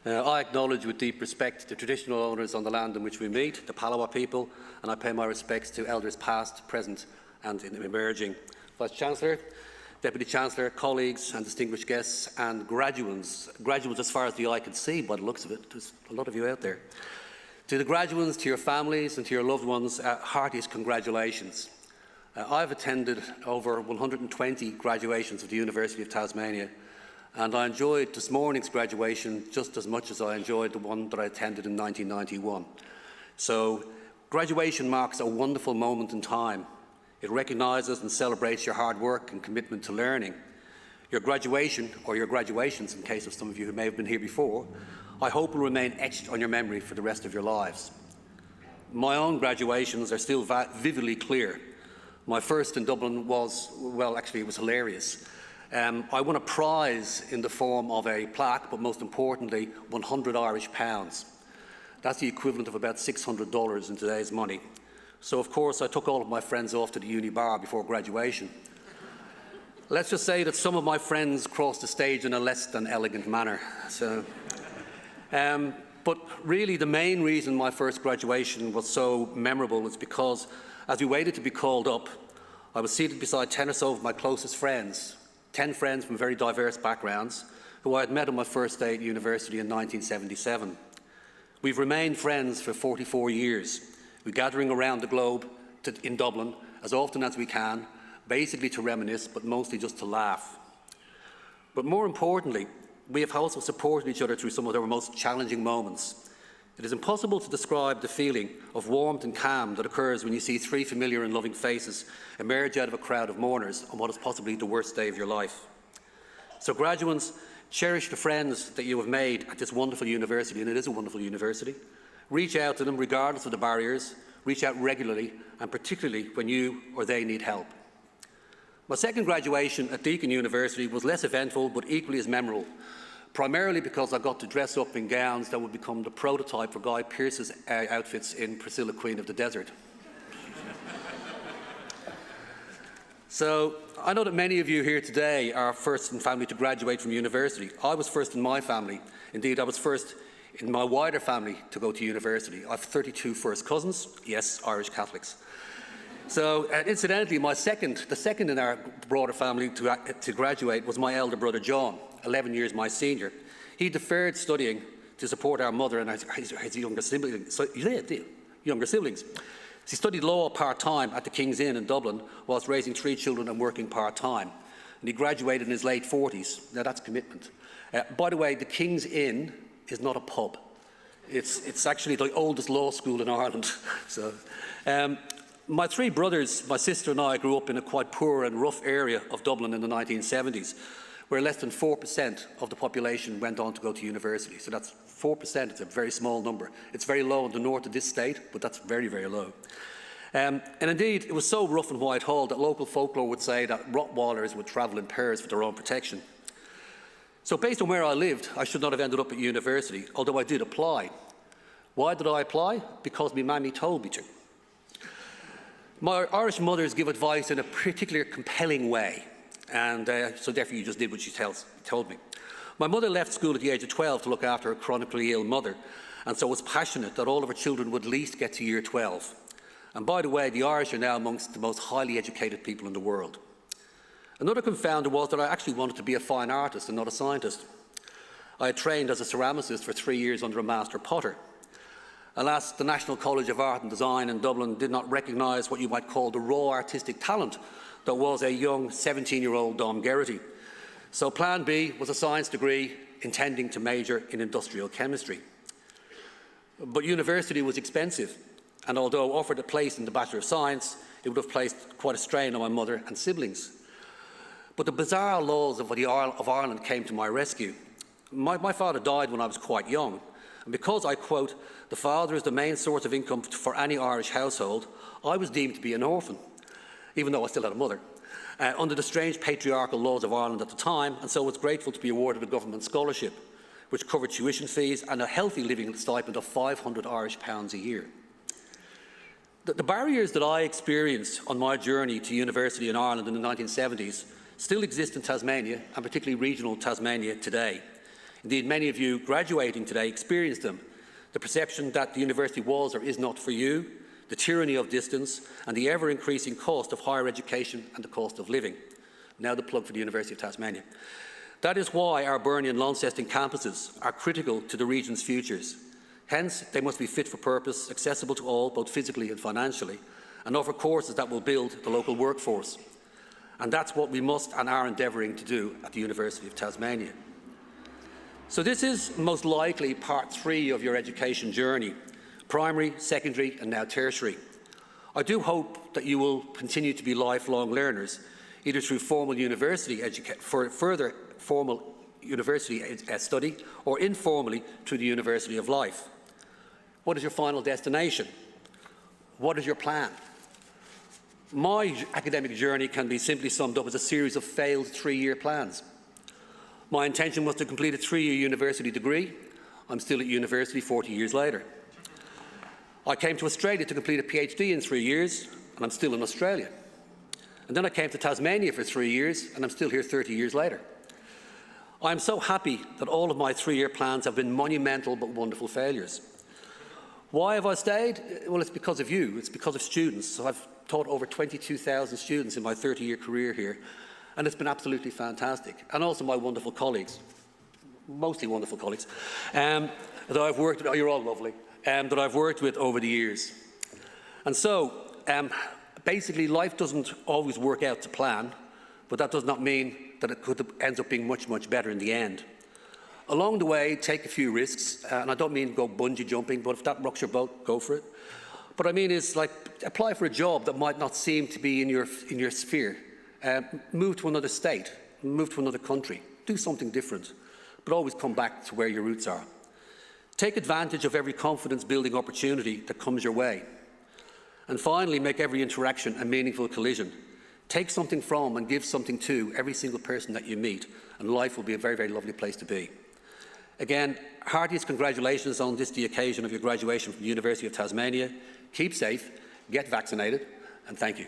I acknowledge with deep respect the traditional owners on the land on which we meet, the Palawa people, and I pay my respects to elders past, present and emerging. Vice-Chancellor, Deputy Chancellor, colleagues and distinguished guests and graduates as far as the eye can see by the looks of it. There's a lot of you out there. To the graduates, to your families and to your loved ones, heartiest congratulations. I've attended over 120 graduations of the University of Tasmania, and I enjoyed this morning's graduation just as much as I enjoyed the one that I attended in 1991. So graduation marks a wonderful moment in time. It recognises and celebrates your hard work and commitment to learning. Your graduation, or your graduations in case of some of you who may have been here before, I hope will remain etched on your memory for the rest of your lives. My own graduations are still vividly clear. My first in Dublin was, well, actually it was hilarious. I won a prize in the form of a plaque, but most importantly, 100 Irish pounds. That's the equivalent of about $600 in today's money. So, of course, I took all of my friends off to the uni bar before graduation. Let's just say that some of my friends crossed the stage in a less than elegant manner. But really, the main reason my first graduation was so memorable was because, as we waited to be called up, I was seated beside 10 or so of my closest friends, 10 friends from very diverse backgrounds, who I had met on my first day at university in 1977. We've remained friends for 44 years. We're gathering around the globe in Dublin as often as we can, basically to reminisce, but mostly just to laugh. But more importantly, we have also supported each other through some of our most challenging moments. It is impossible to describe the feeling of warmth and calm that occurs when you see three familiar and loving faces emerge out of a crowd of mourners on what is possibly the worst day of your life. So graduates, cherish the friends that you have made at this wonderful university, and it is a wonderful university. Reach out to them regardless of the barriers, reach out regularly, and particularly when you or they need help. My second graduation at Deakin University was less eventful but equally as memorable, primarily because I got to dress up in gowns that would become the prototype for Guy Pearce's outfits in Priscilla, Queen of the Desert. So, I know that many of you here today are first in family to graduate from university. I was first in my family. Indeed, I was first in my wider family to go to university. I have 32 first cousins, yes, Irish Catholics. So, incidentally, the second in our broader family to graduate was my elder brother John, 11 years my senior. He deferred studying to support our mother and his younger siblings. He studied law part-time at the King's Inn in Dublin whilst raising 3 children and working part-time. And he graduated in his late 40s. Now, that's commitment. By the way, the King's Inn is not a pub. It's actually the oldest law school in Ireland. So, my 3 brothers, my sister and I, grew up in a quite poor and rough area of Dublin in the 1970s, where less than 4% of the population went on to go to university. So that's 4%, it's a very small number. It's very low in the north of this state, but that's very, very low. And indeed, it was so rough in Whitehall that local folklore would say that Rottweilers would travel in pairs for their own protection. So based on where I lived, I should not have ended up at university, although I did apply. Why did I apply? Because my mammy told me to. My Irish mothers give advice in a particularly compelling way, and so therefore you just did what she told me. My mother left school at the age of 12 to look after a chronically ill mother, and so was passionate that all of her children would at least get to year 12. And by the way, the Irish are now amongst the most highly educated people in the world. Another confounder was that I actually wanted to be a fine artist and not a scientist. I had trained as a ceramicist for 3 years under a master potter. Alas, the National College of Art and Design in Dublin did not recognise what you might call the raw artistic talent that was a young 17-year-old Dom Geraghty. So Plan B was a science degree intending to major in industrial chemistry. But university was expensive, and although offered a place in the Bachelor of Science, it would have placed quite a strain on my mother and siblings. But the bizarre laws of Ireland came to my rescue. My father died when I was quite young, and because I quote, "the father is the main source of income for any Irish household," I was deemed to be an orphan, even though I still had a mother, under the strange patriarchal laws of Ireland at the time, and so was grateful to be awarded a government scholarship, which covered tuition fees and a healthy living stipend of 500 Irish pounds a year. The barriers that I experienced on my journey to university in Ireland in the 1970s still exist in Tasmania, and particularly regional Tasmania today. Indeed, many of you graduating today experienced them. The perception that the university was or is not for you, the tyranny of distance, and the ever-increasing cost of higher education and the cost of living. Now the plug for the University of Tasmania. That is why our Burnie and Launceston campuses are critical to the region's futures. Hence, they must be fit for purpose, accessible to all, both physically and financially, and offer courses that will build the local workforce. And that's what we must and are endeavouring to do at the University of Tasmania. So this is most likely part 3 of your education journey, primary, secondary and now tertiary. I do hope that you will continue to be lifelong learners, either through formal university further formal university study or informally through the University of Life. What is your final destination? What is your plan? My academic journey can be simply summed up as a series of failed 3-year plans. My intention was to complete a 3-year university degree. I'm still at university 40 years later. I came to Australia to complete a PhD in 3 years, and I'm still in Australia. And then I came to Tasmania for 3 years, and I'm still here 30 years later. I am so happy that all of my 3-year plans have been monumental but wonderful failures. Why have I stayed? Well, it's because of you. It's because of students. So I've taught over 22,000 students in my 30-year career here, and it's been absolutely fantastic. And also my wonderful colleagues, mostly wonderful colleagues, that I've worked with. Oh, you're all lovely. That I've worked with over the years. And so, basically, life doesn't always work out to plan, but that does not mean that it ends up being much, much better in the end. Along the way, take a few risks, and I don't mean go bungee jumping, but if that rocks your boat, go for it. What I mean is, like, apply for a job that might not seem to be in your sphere. Move to another state, move to another country, do something different, but always come back to where your roots are. Take advantage of every confidence-building opportunity that comes your way. And finally, make every interaction a meaningful collision. Take something from and give something to every single person that you meet, and life will be a very, very lovely place to be. Again, heartiest congratulations on this, the occasion of your graduation from the University of Tasmania. Keep safe, get vaccinated, and thank you.